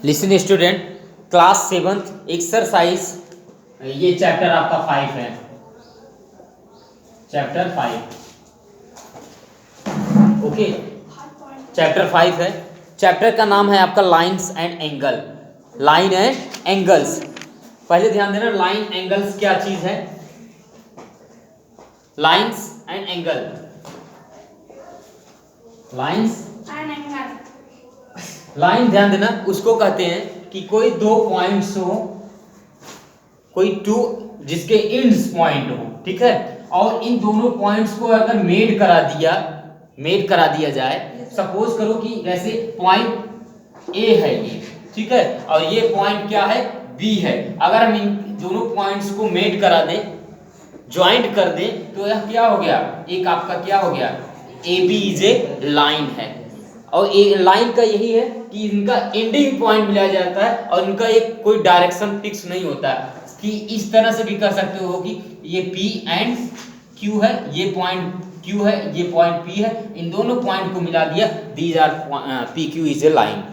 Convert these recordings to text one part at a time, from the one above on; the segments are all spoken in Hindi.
Listen student, class 7th exercise, ये चैप्टर आपका 5 है, चैप्टर 5। ओके, चैप्टर 5 है। चैप्टर का नाम है आपका lines and angle, line and angles. पहले ध्यान देना, लाइन एंगल्स क्या चीज है। Lines and angle, lines and angle, line ध्यान देना उसको कहते हैं कि कोई दो पॉइंट्स हो, कोई टू जिसके एंड्स पॉइंट हो, ठीक है, और इन दोनों पॉइंट्स को अगर मेड करा दिया जाए। सपोज करो कि जैसे पॉइंट ए है ये, ठीक है, और ये पॉइंट क्या है, बी है। अगर हम इन दोनों पॉइंट्स को मेड करा दें, ज्वाइंट कर दें, तो यह क्या हो गया, एक आपका क्या हो गया, A B is a line है। और एक लाइन का यही है कि इनका एंडिंग पॉइंट मिला जाता है और इनका एक कोई डायरेक्शन फिक्स नहीं होता है। कि इस तरह से भी कर सकते हो कि ये P एंड Q है, ये पॉइंट Q है, ये पॉइंट P है, इन दोनों पॉइंट को मिला दिया, these are PQ is a line.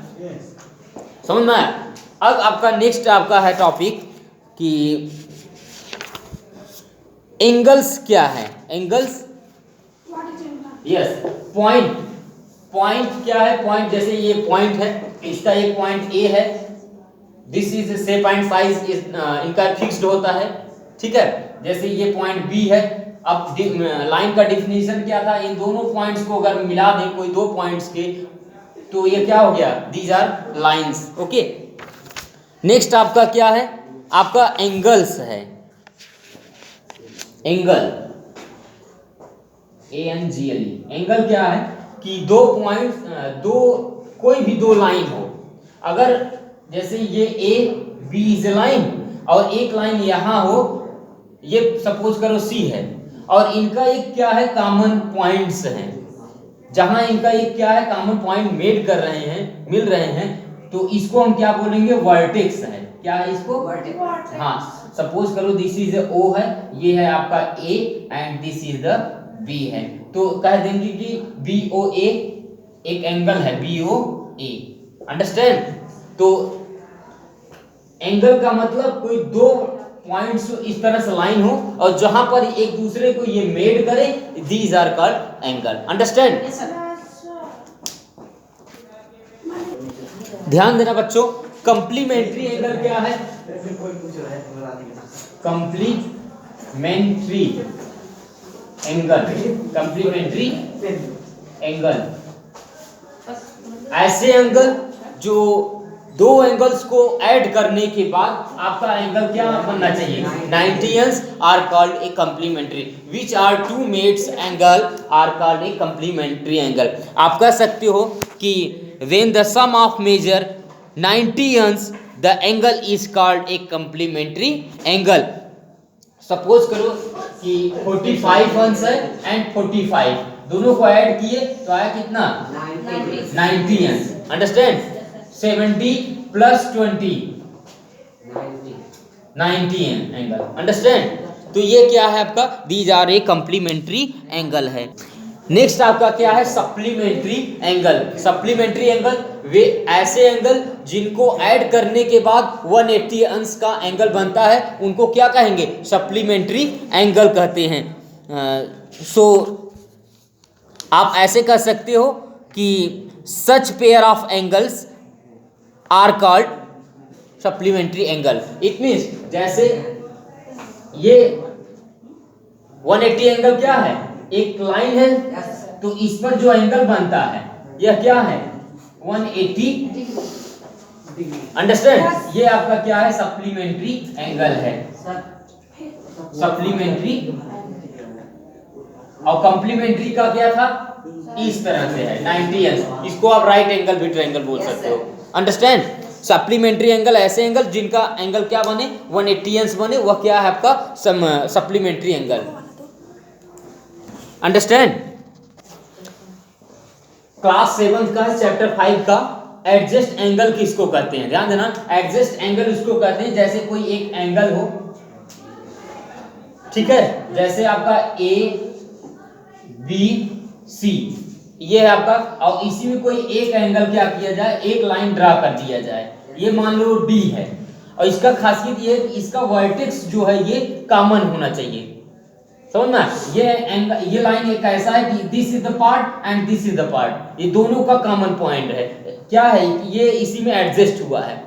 समझ में आया? अब आपका नेक्स्ट आपका है टॉपिक कि एंगल्स क्या है। एंगल्स, यस, पॉइंट क्या है। पॉइंट जैसे ये पॉइंट है, इसका एक पॉइंट ए है, this is shape and size इनका फिक्स्ड होता है, ठीक है। जैसे ये पॉइंट बी है। अब लाइन का डिफिनीशन क्या था, इन दोनों पॉइंट्स को अगर मिला दें कोई दो पॉइंट्स के, तो ये क्या हो गया, these are lines. Okay, next आपका क्या है, आपका एंगल्स है। एंगल, ANGLE, एंगल क्या है कि दो पॉइंट्स, कोई भी दो लाइन हो, अगर जैसे ये A B is a line और एक लाइन यहाँ हो, ये सपोज करो सी है, और इनका एक क्या है, कॉमन पॉइंट्स हैं, जहां इनका एक क्या है, कॉमन पॉइंट मेड कर रहे हैं, मिल रहे हैं, तो इसको हम क्या बोलेंगे, वर्टेक्स है। क्या है इसको, वर्टेक्स। हाँ, सपोज करो दिस इज ओ है, ये है आपका A and this is the B है, तो कह देंगे कि BOA एक एंगल है, BOA। अंडरस्टैंड? तो एंगल का मतलब कोई दो पॉइंट्स इस तरह से लाइन हो और जहां पर एक दूसरे को ये मेड करे, these are called angle. Understand? ध्यान देना बच्चों, कंप्लीमेंट्री एंगल क्या है, कंप्लीमेंट्री एंगल, कंप्लीमेंट्री एंगल ऐसे एंगल जो दो एंगल्स को ऐड करने के बाद आपका एंगल क्या बनना चाहिए, 90 are called a complementary, which are two makes angle are called a complementary angle. आप कह सकते हो कि when the sum of measure 90 the angle is called a complementary angle. Suppose करो कि 45 अंश है एंड 45, दोनों को ऐड किए तो आया कितना, 90 अंश। अंडरस्टैंड? 70 plus 20, 90 angle. अंडरस्टैंड? तो ये क्या है आपका, these are a complementary angle है। नेक्स्ट आपका क्या है, सप्लीमेंट्री एंगल। सप्लीमेंट्री एंगल वे ऐसे एंगल जिनको ऐड करने के बाद 180 अंश का एंगल बनता है, उनको क्या कहेंगे, सप्लीमेंट्री एंगल कहते हैं। सो आप ऐसे कह सकते हो कि such pair of angles are called supplementary angle. It means जैसे ये 180 एंगल क्या है, एक लाइन है, तो इस पर जो एंगल बनता है यह क्या है, 180। अंडरस्टैंड? ये आपका क्या है, सप्लीमेंट्री एंगल है, सप्लीमेंट्री। और कंप्लीमेंट्री का क्या था, इस तरह से है 90 अंश, इसको आप राइट एंगल भी ट्रायंगल बोल सकते हो। अंडरस्टैंड? सप्लीमेंट्री एंगल ऐसे एंगल जिनका एंगल क्या बने, 180 अंश बने, वह क्या है आपका सप्लीमेंट्री एंगल। अंडरस्टैंड? क्लास 7 का चैप्टर 5 का एडजस्ट एंगल किसको कहते हैं, ध्यान देना। एडजस्ट एंगल उसको कहते हैं जैसे कोई एक एंगल हो, ठीक है, जैसे आपका ABC ये है आपका, और इसी में कोई एक एंगल क्या किया जाए, एक लाइन ड्रा कर दिया जाए, ये मान लो डी है, और इसका खासियत ये है कि इसका वर्टेक्स जो है ये कॉमन होना चाहिए। समझ में? ये लाइन एक ऐसा है कि this is the part and this is the part, ये दोनों का कॉमन पॉइंट है। क्या है? ये इसी में एडजस्ट हुआ है।